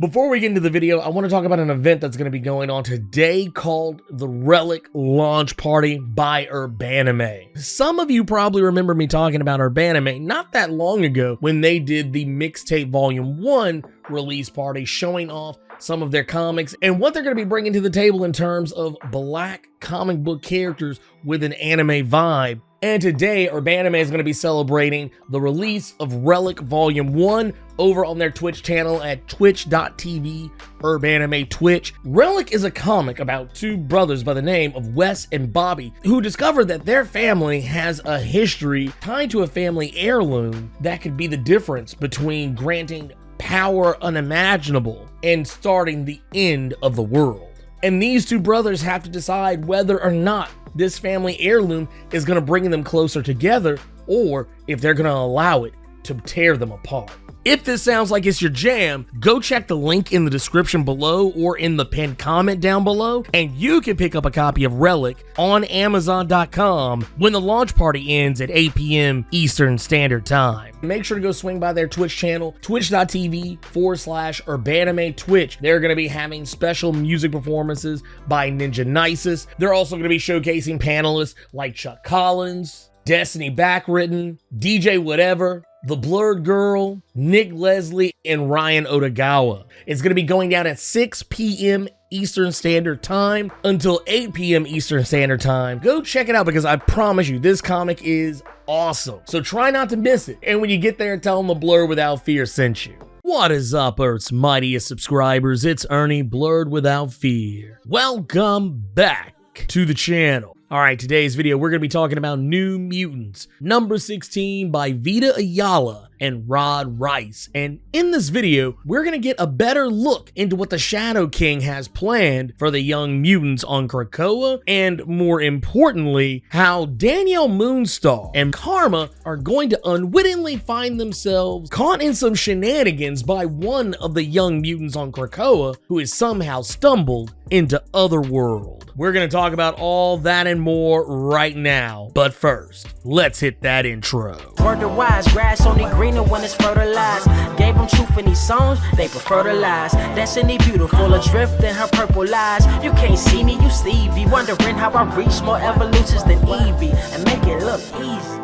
Before we get into the video, I want to talk about an event that's going to be going on today called the Relic Launch Party by Urbanime. Some of you probably remember me talking about Urbanime not that long ago when they did the Mixtape Volume 1 release party showing off some of their comics and what they're going to be bringing to the table in terms of black comic book characters with an anime vibe. And today, Urbanime is going to be celebrating the release of Relic Volume 1 over on their Twitch channel at twitch.tv Urbanime Twitch. Relic is a comic about two brothers by the name of Wes and Bobby who discovered that their family has a history tied to a family heirloom that could be the difference between granting power unimaginable and starting the end of the world. And these two brothers have to decide whether or not this family heirloom is going to bring them closer together or if they're going to allow it to tear them apart. If this sounds like it's your jam, go check the link in the description below or in the pinned comment down below, and you can pick up a copy of Relic on Amazon.com when the launch party ends at 8 p.m. Eastern Standard Time. Make sure to go swing by their Twitch channel, twitch.tv/Urbanime Twitch. They're going to be having special music performances by Ninja Nisus. They're also going to be showcasing panelists like Chuck Collins, Destiny Backwritten, DJ Whatever, The Blerd Girl, Nick Leslie, and Ryan Otagawa. It's going to be going down at 6 p.m. Eastern Standard Time until 8 p.m. Eastern Standard Time. Go check it out because I promise you, this comic is awesome. So try not to miss it. And when you get there, tell them the Blerd Without Fear sent you. What is up, Earth's mightiest subscribers? It's Ernie, Blerd Without Fear. Welcome back to the channel. Alright, today's video, we're going to be talking about New Mutants, number 16 by Vita Ayala and Rod Rice. And in this video, we're going to get a better look into what the Shadow King has planned for the young mutants on Krakoa, and more importantly, how Danielle Moonstar and Karma are going to unwittingly find themselves caught in some shenanigans by one of the young mutants on Krakoa who has somehow stumbled into Otherworld. We're going to talk about all that and more right now, but first, let's hit that intro. Word to wise, grass only greener when it's fertilized. Gave them truth in these songs, they prefer to lies. Destiny beautiful, adrift in her purple lies. You can't see me, you Stevie, wondering how I reach more evolutions than Evie and make it look easy.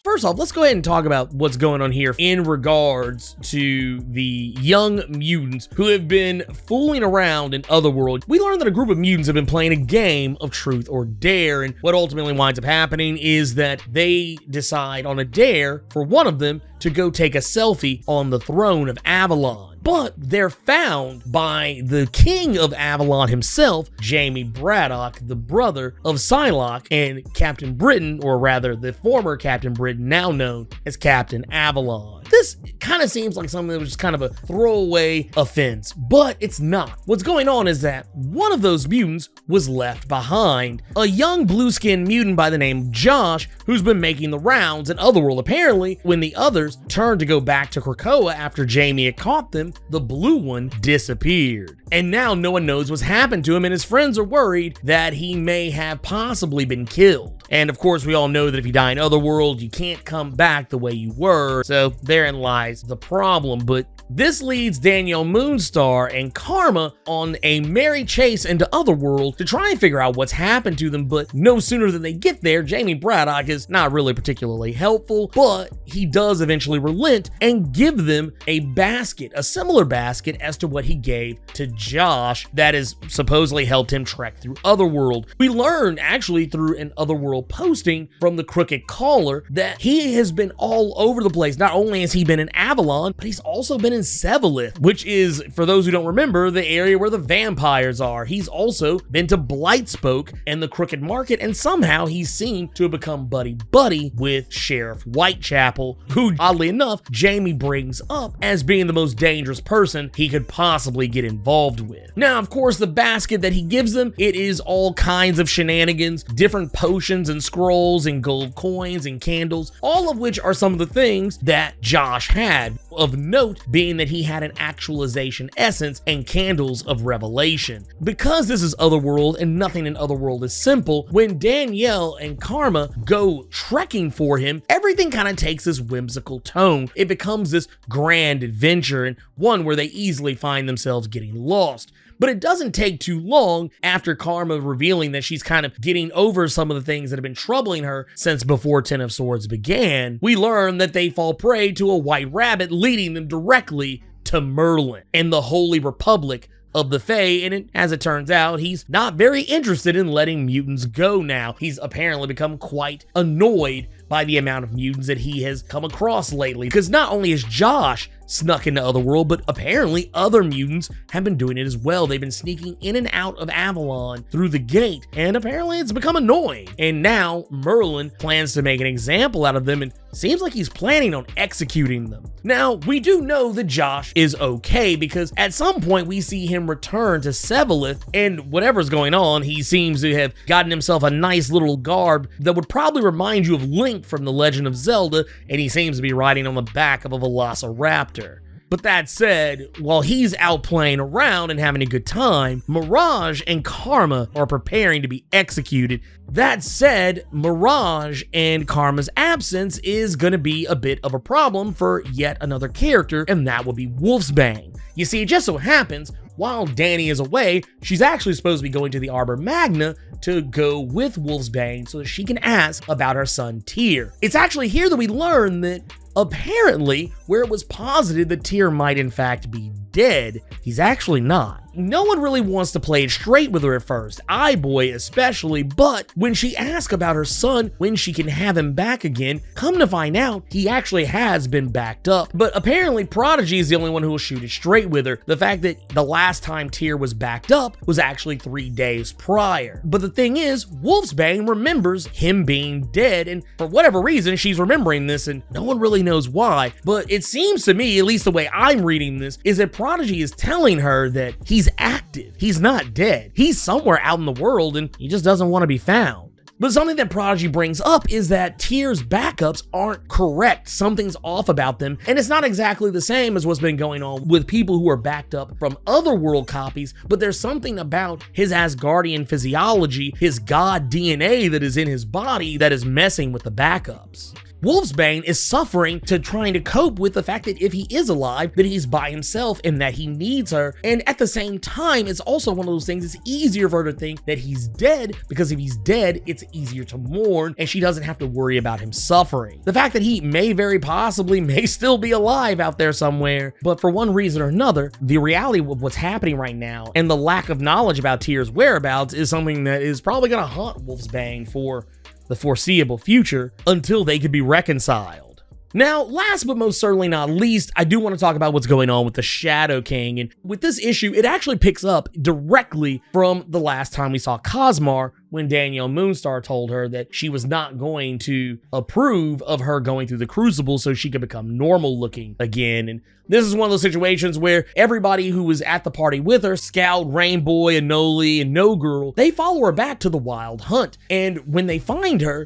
First off, let's go ahead and talk about what's going on here in regards to the young mutants who have been fooling around in Otherworld. We learned that a group of mutants have been playing a game of truth or dare, and what ultimately winds up happening is that they decide on a dare for one of them to go take a selfie on the throne of Avalon. But they're found by the king of Avalon himself, Jamie Braddock, the brother of Psylocke and Captain Britain, or rather the former Captain Britain, now known as Captain Avalon. This kind of seems like something that was just kind of a throwaway offense, but it's not. What's going on is that one of those mutants was left behind. A young blue-skinned mutant by the name of Josh, who's been making the rounds in Otherworld. Apparently, when the others turned to go back to Krakoa after Jamie had caught them, the blue one disappeared. And now no one knows what's happened to him, and his friends are worried that he may have possibly been killed. And of course, we all know that if you die in Otherworld, you can't come back the way you were, so therein lies the problem. But this leads Danielle Moonstar and Karma on a merry chase into Otherworld to try and figure out what's happened to them, but no sooner than they get there, Jamie Braddock is not really particularly helpful, but he does eventually relent and give them a basket, a similar basket as to what he gave to Josh that has supposedly helped him trek through Otherworld. We learned actually through an Otherworld posting from the Crooked Caller that he has been all over the place. Not only has he been in Avalon, but he's also been in Sevalith, which is, for those who don't remember, the area where the vampires are. He's also been to Blightspoke and the Crooked Market, and somehow he's seen to have become buddy-buddy with Sheriff Whitechapel, who, oddly enough, Jamie brings up as being the most dangerous person he could possibly get involved with. Now, of course, the basket that he gives them, it is all kinds of shenanigans, different potions and scrolls and gold coins and candles, all of which are some of the things that Josh had. Of note being stating that he had an actualization essence and candles of revelation. Because this is Otherworld and nothing in Otherworld is simple, when Danielle and Karma go trekking for him, everything kind of takes this whimsical tone. It becomes this grand adventure, and one where they easily find themselves getting lost. But it doesn't take too long after Karma revealing that she's kind of getting over some of the things that have been troubling her since before Ten of Swords began. We learn that they fall prey to a white rabbit, leading them directly to Merlin and the Holy Republic of the Fae, and as it turns out, he's not very interested in letting mutants go now. He's apparently become quite annoyed by the amount of mutants that he has come across lately, because not only has Josh snuck into Otherworld, but apparently other mutants have been doing it as well. They've been sneaking in and out of Avalon through the gate, and apparently it's become annoying. And now Merlin plans to make an example out of them, and seems like he's planning on executing them. Now, we do know that Josh is okay, because at some point we see him return to Sevalith, and whatever's going on, he seems to have gotten himself a nice little garb that would probably remind you of Link from The Legend of Zelda, and he seems to be riding on the back of a Velociraptor. But that said, while he's out playing around and having a good time, Mirage and Karma are preparing to be executed. That said, Mirage and Karma's absence is going to be a bit of a problem for yet another character, and that would be Wolfsbane. You see, it just so happens, while Danny is away, she's actually supposed to be going to the Arbor Magna to go with Wolfsbane so that she can ask about her son Tyr. It's actually here that we learn that apparently, where it was posited that Tyr might in fact be dead, he's actually not. No one really wants to play it straight with her at first, iBoy especially, but when she asks about her son, when she can have him back again, come to find out, he actually has been backed up. But apparently Prodigy is the only one who will shoot it straight with her. The fact that the last time Tyr was backed up was actually 3 days prior. But the thing is, Wolfsbane remembers him being dead, and for whatever reason, she's remembering this, and no one really knows why. But it seems to me, at least the way I'm reading this, is that Prodigy is telling her that he's active. He's not dead. He's somewhere out in the world, and he just doesn't want to be found. But something that Prodigy brings up is that Tyr's backups aren't correct. Something's off about them, and it's not exactly the same as what's been going on with people who are backed up from Otherworld copies, but there's something about his Asgardian physiology, his god DNA that is in his body that is messing with the backups. Wolfsbane is suffering to trying to cope with the fact that if he is alive, that he's by himself and that he needs her. And at the same time, it's also one of those things, it's easier for her to think that he's dead, because if he's dead, it's easier to mourn and she doesn't have to worry about him suffering. The fact that he may very possibly may still be alive out there somewhere, but for one reason or another, the reality of what's happening right now and the lack of knowledge about Tyr's whereabouts is something that is probably going to haunt Wolfsbane for the foreseeable future until they could be reconciled. Now, last but most certainly not least, I do want to talk about what's going on with the Shadow King. And with this issue, it actually picks up directly from the last time we saw Cosmar, when Danielle Moonstar told her that she was not going to approve of her going through the Crucible so she could become normal looking again. And this is one of those situations where everybody who was at the party with her, Scout, Rainboy, Anoli, and No Girl, they follow her back to the Wild Hunt. And when they find her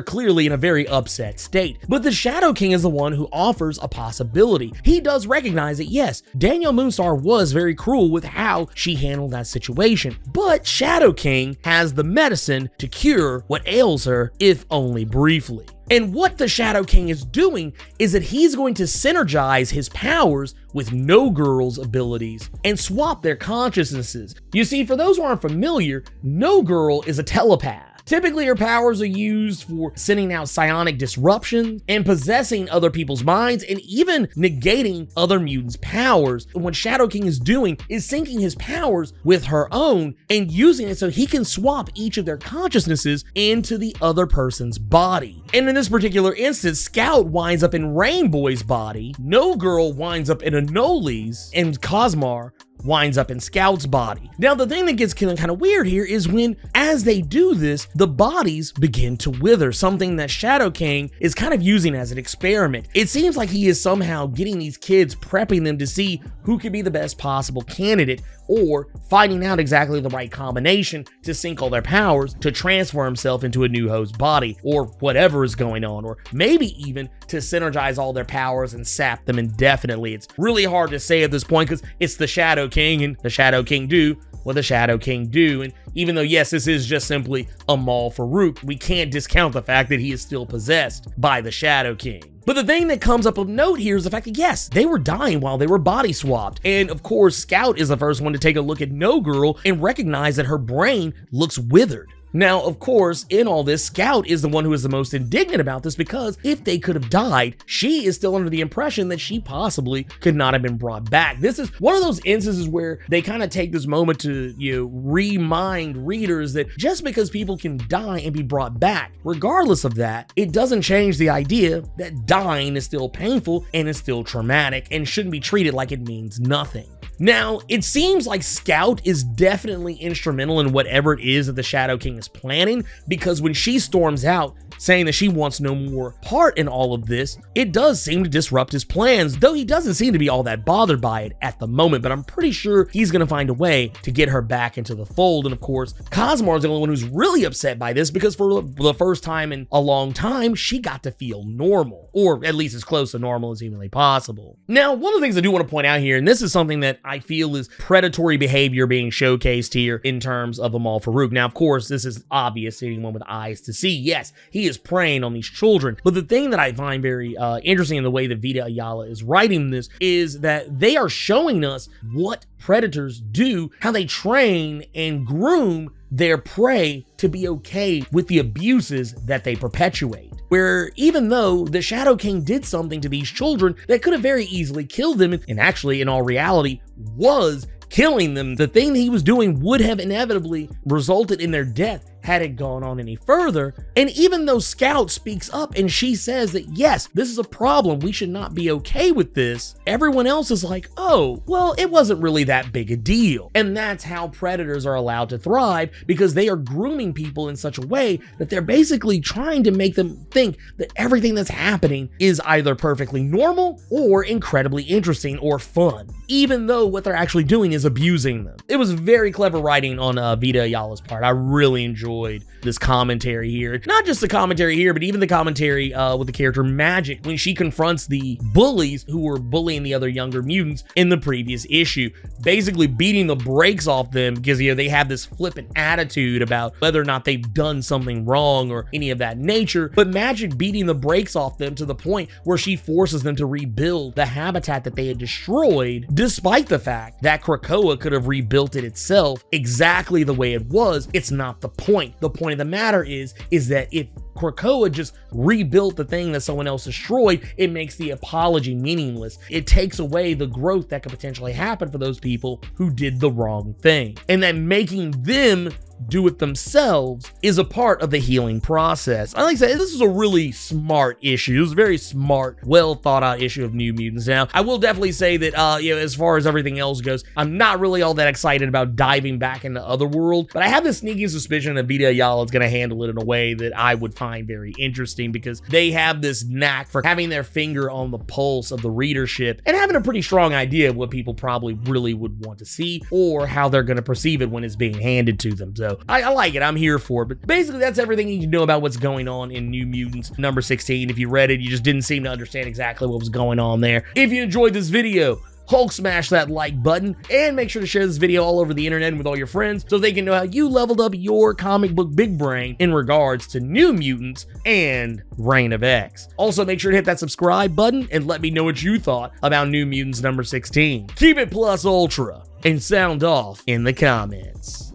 clearly in a very upset state. But the Shadow King is the one who offers a possibility. He does recognize that, yes, Danielle Moonstar was very cruel with how she handled that situation. But Shadow King has the medicine to cure what ails her, if only briefly. And what the Shadow King is doing is that he's going to synergize his powers with No Girl's abilities and swap their consciousnesses. You see, for those who aren't familiar, No Girl is a telepath. Typically, her powers are used for sending out psionic disruption and possessing other people's minds and even negating other mutants' powers. And what Shadow King is doing is syncing his powers with her own and using it so he can swap each of their consciousnesses into the other person's body. And in this particular instance, Scout winds up in Rainboy's body, No Girl winds up in Anoli's, and Cosmar winds up in Scout's body. Now, the thing that gets kind of weird here is when, as they do this, the bodies begin to wither, something that Shadow King is kind of using as an experiment. It seems like he is somehow getting these kids, prepping them to see who could be the best possible candidate, or finding out exactly the right combination to sync all their powers to transfer himself into a new host's body, or whatever is going on, or maybe even to synergize all their powers and sap them indefinitely. It's really hard to say at this point because it's the Shadow King, and the Shadow King do what the Shadow King do. And even though, yes, this is just simply Amal Farouk, we can't discount the fact that he is still possessed by the Shadow King. But the thing that comes up of note here is the fact that, yes, they were dying while they were body swapped. And of course, Scout is the first one to take a look at No Girl and recognize that her brain looks withered. Now, of course, in all this, Scout is the one who is the most indignant about this because if they could have died, she is still under the impression that she possibly could not have been brought back. This is one of those instances where they kind of take this moment to, remind readers that just because people can die and be brought back, regardless of that, it doesn't change the idea that dying is still painful and is still traumatic and shouldn't be treated like it means nothing. Now, it seems like Scout is definitely instrumental in whatever it is that the Shadow King is planning, because when she storms out saying that she wants no more part in all of this, it does seem to disrupt his plans, though he doesn't seem to be all that bothered by it at the moment. But I'm pretty sure he's going to find a way to get her back into the fold. And of course, Cosmar is the only one who's really upset by this, because for the first time in a long time, she got to feel normal, or at least as close to normal as humanly possible. Now, one of the things I do want to point out here, and this is something that I feel is predatory behavior being showcased here in terms of Amal Farouk. Now, of course, this is obvious to anyone with eyes to see. Yes, he is preying on these children. But the thing that I find very interesting in the way that Vita Ayala is writing this is that they are showing us what predators do, how they train and groom their prey to be okay with the abuses that they perpetuate. Where even though the Shadow King did something to these children that could have very easily killed them, and actually in all reality was killing them, the thing that he was doing would have inevitably resulted in their death had it gone on any further. And even though Scout speaks up and she says that, yes, this is a problem, we should not be okay with this, everyone else is like, oh, well, it wasn't really that big a deal. And that's how predators are allowed to thrive, because they are grooming people in such a way that they're basically trying to make them think that everything that's happening is either perfectly normal or incredibly interesting or fun, even though what they're actually doing is abusing them. It was very clever writing on Vita Ayala's part. I really enjoyed this commentary here. Not just the commentary here, but even the commentary with the character Magic when she confronts the bullies who were bullying the other younger mutants in the previous issue, basically beating the brakes off them because they have this flippant attitude about whether or not they've done something wrong or any of that nature. But Magic beating the brakes off them to the point where she forces them to rebuild the habitat that they had destroyed, despite the fact that Krakoa could have rebuilt it itself exactly the way it was. It's not the point. The point of the matter is that if Krakoa just rebuilt the thing that someone else destroyed, it makes the apology meaningless. It takes away the growth that could potentially happen for those people who did the wrong thing. And that making them do it themselves is a part of the healing process. I like to say this is a really smart issue. It was a very smart, well thought out issue of New Mutants. Now, I will definitely say that, as far as everything else goes, I'm not really all that excited about diving back into Otherworld, but I have this sneaky suspicion that Vita Ayala is going to handle it in a way that I would find very interesting, because they have this knack for having their finger on the pulse of the readership and having a pretty strong idea of what people probably really would want to see or how they're going to perceive it when it's being handed to them. So I like it. I'm here for it. But basically, that's everything you need to know about what's going on in New Mutants number 16. If you read it, you just didn't seem to understand exactly what was going on there. If you enjoyed this video, Hulk smash that like button and make sure to share this video all over the internet and with all your friends so they can know how you leveled up your comic book big brain in regards to New Mutants and Reign of X. Also, make sure to hit that subscribe button and let me know what you thought about New Mutants number 16. Keep it plus ultra and sound off in the comments.